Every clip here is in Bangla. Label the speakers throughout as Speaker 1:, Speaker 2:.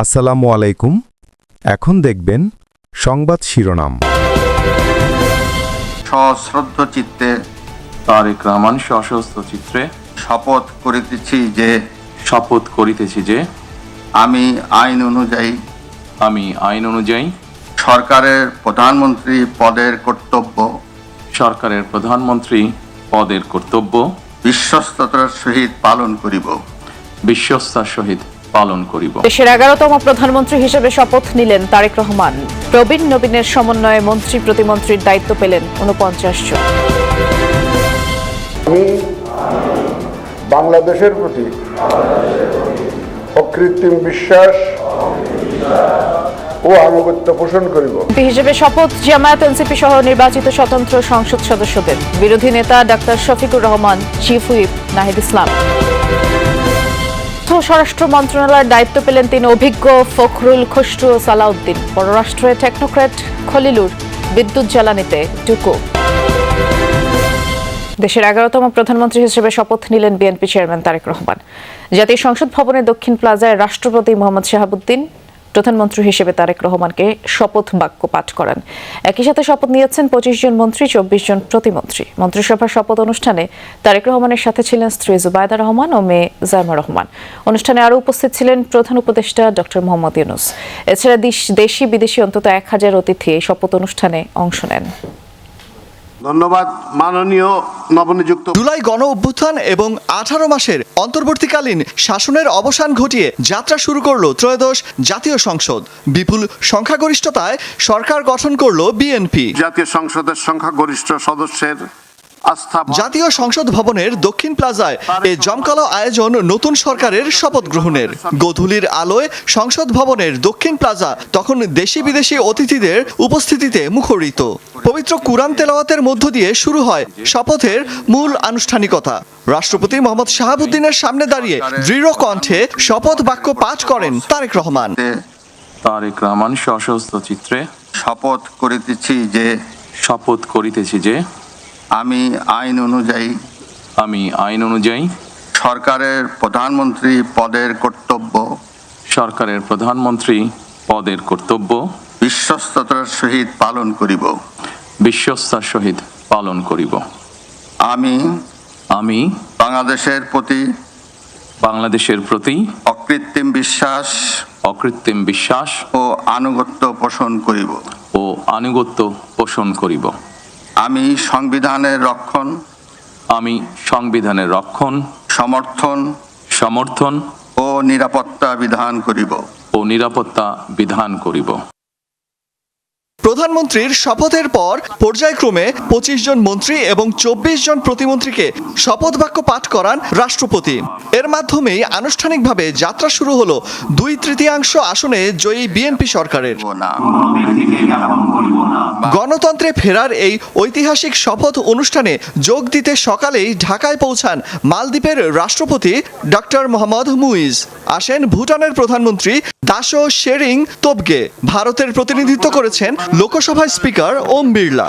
Speaker 1: আসসালামু আলাইকুম। এখন দেখবেন সংবাদ শিরোনাম।
Speaker 2: সশ্রদ্ধ চিত্তে
Speaker 3: তারেক রহমান সশস্ত্র চিত্রে
Speaker 2: শপথ করিতেছি যে
Speaker 3: আমি আইন অনুযায়ী
Speaker 2: সরকারের প্রধানমন্ত্রী পদের কর্তব্য বিশ্বস্ততার সহিত পালন করিব।
Speaker 4: দেশের 11তম প্রধানমন্ত্রী হিসেবে শপথ নিলেন তারেক রহমান। প্রবীণ নবীনের সমন্বয়ে মন্ত্রী প্রতিমন্ত্রীর দায়িত্ব পেলেন 49 জন।
Speaker 5: আমি বাংলাদেশের প্রতি অকৃত্রিম বিশ্বাস ও আনুগত্য পোষণ করিব।
Speaker 4: হিসেবে শপথ জামায়াত এনসিপি সহ নির্বাচিত স্বতন্ত্র সংসদ সদস্যদের। বিরোধী নেতা doctor Shafiqur Rahman, chief whip Nahid Islam. স্বরাষ্ট্র মন্ত্রণালয়ের দায়িত্ব পেলেন 3 অভিজ্ঞ ফখরুল, খসরু ও সালাউদ্দিন। পররাষ্ট্রে টেকনোক্র্যাট খলিলুর, বিদ্যুৎ জ্বালানিতে টুকু। দেশের 11তম প্রধানমন্ত্রী হিসেবে শপথ নিলেন বিএনপি চেয়ারম্যান তারেক রহমান। জাতীয় সংসদ ভবনের দক্ষিণ প্লাজায় রাষ্ট্রপতি মোহাম্মদ শাহাবুদ্দিন প্রধানমন্ত্রী হিসেবে তারেক রহমানকে শপথ বাক্য পাঠ করান। একই সাথে শপথ নিয়েছেন 25 জন মন্ত্রী, 24 জন প্রতিমন্ত্রী। মন্ত্রিসভার শপথ অনুষ্ঠানে তারেক রহমানের সাথে ছিলেন স্ত্রী জুবাইদা রহমান ও মেয়ে জাইমা রহমান। অনুষ্ঠানে আরও উপস্থিত ছিলেন প্রধান উপদেষ্টা ডক্টর মোহাম্মদ ইউনূস। এছাড়া দেশি বিদেশি অন্তত 1000 অতিথি এই শপথ অনুষ্ঠানে অংশ নেন।
Speaker 5: ধন্যবাদ মাননীয় নবনিযুক্ত।
Speaker 6: জুলাই গণ অভ্যুত্থান এবং 18 মাসের অন্তর্বর্তীকালীন শাসনের অবসান ঘটিয়ে যাত্রা শুরু করল ত্রয়োদশ জাতীয় সংসদ। বিপুল সংখ্যাগরিষ্ঠতায় সরকার গঠন করল বিএনপি।
Speaker 5: জাতীয় সংসদের সংখ্যাগরিষ্ঠ সদস্যের
Speaker 6: জাতীয় সংসদ ভবনের দক্ষিণ প্লাজায় এ জমকালো আয়োজন নতুন সরকারের শপথ গ্রহণের। গোধূলির আলোয় সংসদ ভবনের দক্ষিণ প্লাজা তখন দেশি বিদেশি অতিথিদের উপস্থিতিতে মুখরিত। পবিত্র কুরআন তেলাওয়াতের মধ্য দিয়ে শুরু হয় শপথের মূল আনুষ্ঠানিকতা। রাষ্ট্রপতি মোহাম্মদ শাহাবুদ্দিনের সামনে দাঁড়িয়ে দৃঢ় কণ্ঠে শপথ বাক্য পাঠ করেন তারেক রহমান।
Speaker 3: সশস্ত্র চিত্রে
Speaker 2: শপথ করিতেছি যে আমি আইন অনুযায়ী সরকারের প্রধানমন্ত্রী পদের কর্তব্য বিশ্বস্ততার সহিত পালন করিব। আমি বাংলাদেশের প্রতি অকৃত্রিম বিশ্বাস ও আনুগত্য পোষণ করিব। আমি সংবিধানের রক্ষণ সমর্থন ও নিরাপত্তা বিধান করিব।
Speaker 6: প্রধানমন্ত্রীর শপথের পর পর্যায়ক্রমে 25 জন মন্ত্রী এবং 24 জন প্রতিমন্ত্রীকে শপথ বাক্য পাঠ করান রাষ্ট্রপতি। এর মাধ্যমেই আনুষ্ঠানিকভাবে যাত্রা শুরু হলো 2/3 আসনে জয়ী বিএনপি সরকারের। গণতন্ত্রে ফেরার এই ঐতিহাসিক শপথ অনুষ্ঠানে যোগ দিতে সকালেই ঢাকায় পৌঁছান মালদ্বীপের রাষ্ট্রপতি ডক্টর মোহাম্মদ মুইজ। আসেন ভুটানের প্রধানমন্ত্রী দাশো শেরিং তোবগে। ভারতের প্রতিনিধিত্ব করেছেন লোকসভার স্পিকার ওম বিড়লা।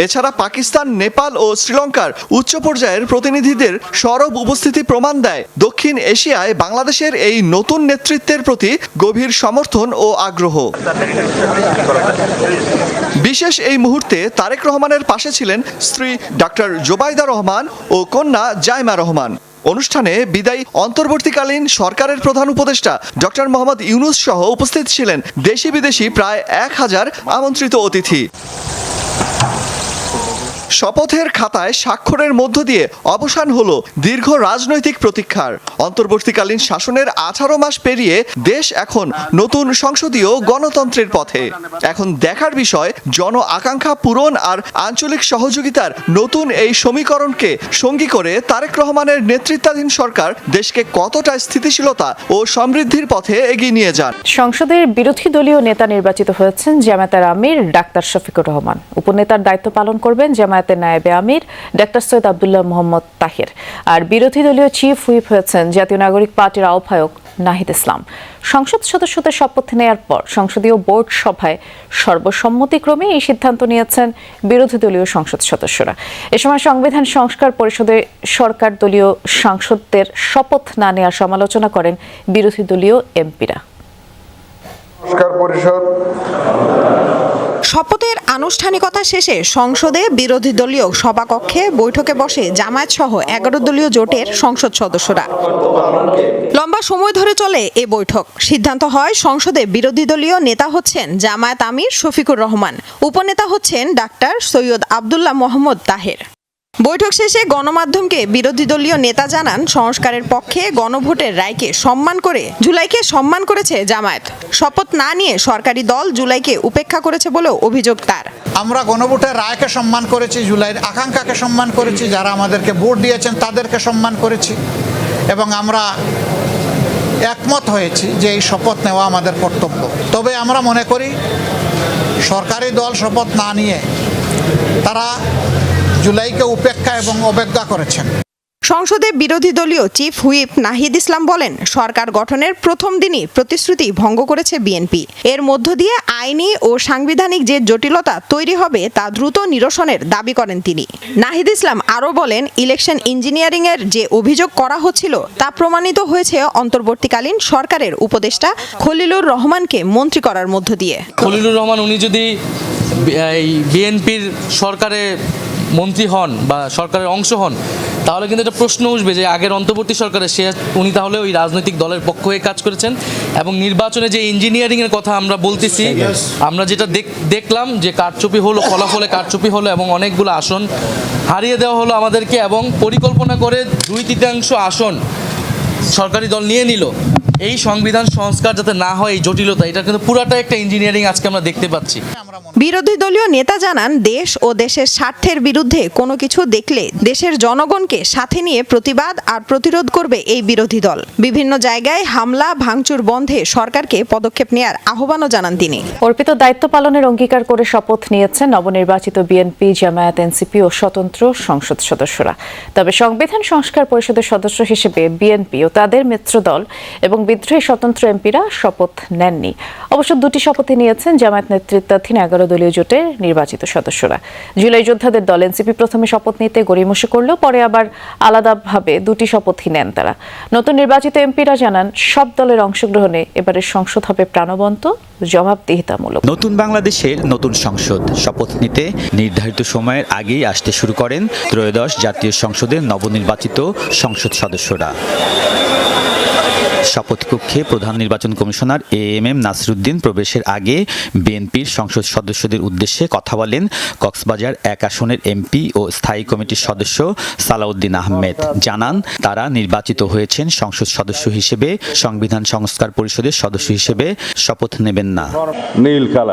Speaker 6: এছাড়া পাকিস্তান, নেপাল ও শ্রীলঙ্কার উচ্চ পর্যায়ের প্রতিনিধিদের সরব উপস্থিতি প্রমাণ দেয় দক্ষিণ এশিয়ায় বাংলাদেশের এই নতুন নেতৃত্বের প্রতি গভীর সমর্থন ও আগ্রহ। বিশেষ এই মুহূর্তে তারেক রহমানের পাশে ছিলেন স্ত্রী ডক্টর জুবাইদা রহমান ও কন্যা জাইমা রহমান। অনুষ্ঠানে বিদায়ী অন্তর্বর্তীকালীন সরকারের প্রধান উপদেষ্টা ডক্টর মোহাম্মদ ইউনূস সহ উপস্থিত ছিলেন দেশি বিদেশি প্রায় 1000 আমন্ত্রিত অতিথি। শপথের খাতায় স্বাক্ষরের মধ্য দিয়ে অবসান হলো দীর্ঘ রাজনৈতিক প্রতীক্ষার। অন্তর্বর্তীকালীন শাসনের 18 মাস পেরিয়ে দেশ এখন নতুন সংসদীয় গণতন্ত্রের পথে। এখন দেখার বিষয় জন আকাঙ্ক্ষা পূরণ আর আঞ্চলিক সহযোগিতার নতুন এই সমীকরণকে সঙ্গী করে তারেক রহমানের নেতৃত্বাধীন সরকার দেশকে কতটা স্থিতিশীলতা ও সমৃদ্ধির পথে এগিয়ে নিয়ে যান।
Speaker 4: সংসদের বিরোধী দলীয় নেতা নির্বাচিত হয়েছেন জামায়াতের আমির ডাক্তার শফিকুর রহমান। উপনেতার দায়িত্ব পালন করবেন জামায়াতের নায়েবে আমির ডাক্তার সৈয়দ আব্দুল্লাহ মোহাম্মদ তাহির। আর বিরোধী দলীয় চিফ হুইপ হয়েছেন জাতীয় নাগরিক পার্টির আহ্বায়ক নাহিদ ইসলাম। সংসদ সদস্যদের শপথ নেয়ার পর সংসদীয় বোর্ড সভায় সর্বসম্মতিক্রমে এই সিদ্ধান্ত নিয়েছেন বিরোধী দলীয় সংসদ সদস্যরা। এ সময় সংবিধান সংস্কার পরিষদে সরকার দলীয় সাংসদদের শপথ না নেওয়ার সমালোচনা করেন বিরোধী দলীয় এমপিরা।
Speaker 5: সংস্কার পরিষদ
Speaker 7: শপথের আনুষ্ঠানিকতা শেষে সংসদে বিরোধী দলীয় সভাকক্ষে বৈঠকে বসে জামায়াত সহ 11 দলীয় জোটের সংসদ সদস্যরা। লম্বা সময় ধরে চলে এ বৈঠক। সিদ্ধান্ত হয় সংসদে বিরোধী দলীয় নেতা হচ্ছেন জামায়াত আমির শফিকুর রহমান, উপনেতা হচ্ছেন ডাক্তার সৈয়দ আব্দুল্লাহ মোহাম্মদ তাহের। বৈঠক শেষে গণমাধ্যমকে বিরোধী দলীয় নেতা জানান, সংস্কারের পক্ষে গণভোটের রায়কে সম্মান করে জুলাইকে সম্মান করেছে জামায়াত। শপথ না নিয়ে সরকারি দল জুলাইকে উপেক্ষা করেছে বলেও অভিযোগ তার।
Speaker 8: আমরা গণভোটের রায়কে সম্মান করেছি, জুলাইয়ের আকাঙ্ক্ষাকে সম্মান করেছি, যারা আমাদেরকে ভোট দিয়েছেন তাদেরকে সম্মান করেছি এবং আমরা একমত হয়েছি যে এই শপথ নেওয়া আমাদের কর্তব্য। তবে আমরা মনে করি সরকারি দল শপথ না নিয়ে তারা জুলাইকে উপেক্ষা এবং অবজ্ঞা করেছেন।
Speaker 7: সংসদে বিরোধী দলীয় চিফ হুইপ নাহিদ ইসলাম বলেন, সরকার গঠনের প্রথম দিনই প্রতিশ্রুতি ভঙ্গ করেছে বিএনপি। এর মধ্য দিয়ে আইনি ও সাংবিধানিক যে জটিলতা তৈরি হবে তা দ্রুত নিরসনের দাবি করেন তিনি। নাহিদ ইসলাম আরও বলেন, ইলেকশন ইঞ্জিনিয়ারিং এর যে অভিযোগ করা হচ্ছিল তা প্রমাণিত হয়েছে অন্তর্বর্তীকালীন সরকারের উপদেষ্টা খলিলুর রহমানকে মন্ত্রী করার মধ্য দিয়ে।
Speaker 9: খলিলুর রহমান উনি যদি বিএনপির সরকারে মন্ত্রী হন বা সরকারের অংশ হন, তাহলে কিন্তু একটা প্রশ্ন উঠবে যে আগের অন্তর্বর্তী সরকারে উনি তাহলে ওই রাজনৈতিক দলের পক্ষ হয়ে কাজ করেছেন। এবং নির্বাচনে যে ইঞ্জিনিয়ারিংয়ের কথা আমরা বলতেছি, আমরা যেটা দেখলাম যে কারচুপি হলো, ফলাফলে কারচুপি হলো এবং অনেকগুলো আসন হারিয়ে দেওয়া হলো আমাদেরকে, এবং পরিকল্পনা করে 2/3 আসন সরকারি দল নিয়ে নিল। এই সংবিধান সংস্কার যাতে না হয়, এই জটিলতা, এটা কিন্তু পুরাটা একটা ইঞ্জিনিয়ারিং আজকে আমরা দেখতে পাচ্ছি।
Speaker 7: বিরোধী দলীয় নেতা জানান, দেশ ও দেশের স্বার্থের বিরুদ্ধে কোনো কিছু দেখলে দেশের জনগণকে সাথে নিয়ে প্রতিবাদ আর প্রতিরোধ করবে এই বিরোধী দল। বিভিন্ন জায়গায় হামলা ভাঙচুর বন্ধে সরকারকে পদক্ষেপ নেয়ার আহ্বানও জানান তিনি।
Speaker 4: অর্পিত দায়িত্ব পালনের অঙ্গীকার করে শপথ নিয়েছেন নবনির্বাচিত বিএনপি, জামায়াত, এনসিপি ও স্বতন্ত্র সংসদ সদস্যরা। তবে সংবিধান সংস্কার পরিষদের সদস্য হিসেবে বিএনপি ও তাদের মিত্র দল এবং বিদ্রোহী স্বতন্ত্র এমপিরা শপথ নেননি। অবশ্য দুটি শপথই নিয়েছেন জামায়াত নেতৃত্বাধীন 11 দলীয় জোটের নির্বাচিত সদস্যরা। জুলাই যোদ্ধাদের দল এনসিপি প্রথমে শপথ নিতে গড়িমসি করলেও পরে আবার আলাদাভাবে দুটি শপথই নেন তারা। নতুন নির্বাচিত এমপিরা জানান, সব দলের অংশগ্রহণে এবারের সংসদ হবে প্রাণবন্ত, জবাবদিহিতামূলক।
Speaker 10: নতুন বাংলাদেশের নতুন সংসদ শপথ নিতে নির্ধারিত সময়ের আগেই আসতে শুরু করেন ত্রয়োদশ জাতীয় সংসদের নবনির্বাচিত সংসদ সদস্যরা। শপথকক্ষে প্রধান নির্বাচন কমিশনার এএমএম নাসিরউদ্দিন প্রবেশের আগে বিএনপির সংসদ সদস্যদের উদ্দেশ্যে কথা বলেন কক্সবাজার 1 আসনের এমপি ও স্থায়ী কমিটির সদস্য সালাউদ্দিন আহমেদ। জানান, তারা নির্বাচিত হয়েছেন সংসদ সদস্য হিসেবে, সংবিধান সংস্কার পরিষদের সদস্য হিসেবে শপথ নেবেন না।
Speaker 5: নীল কালার।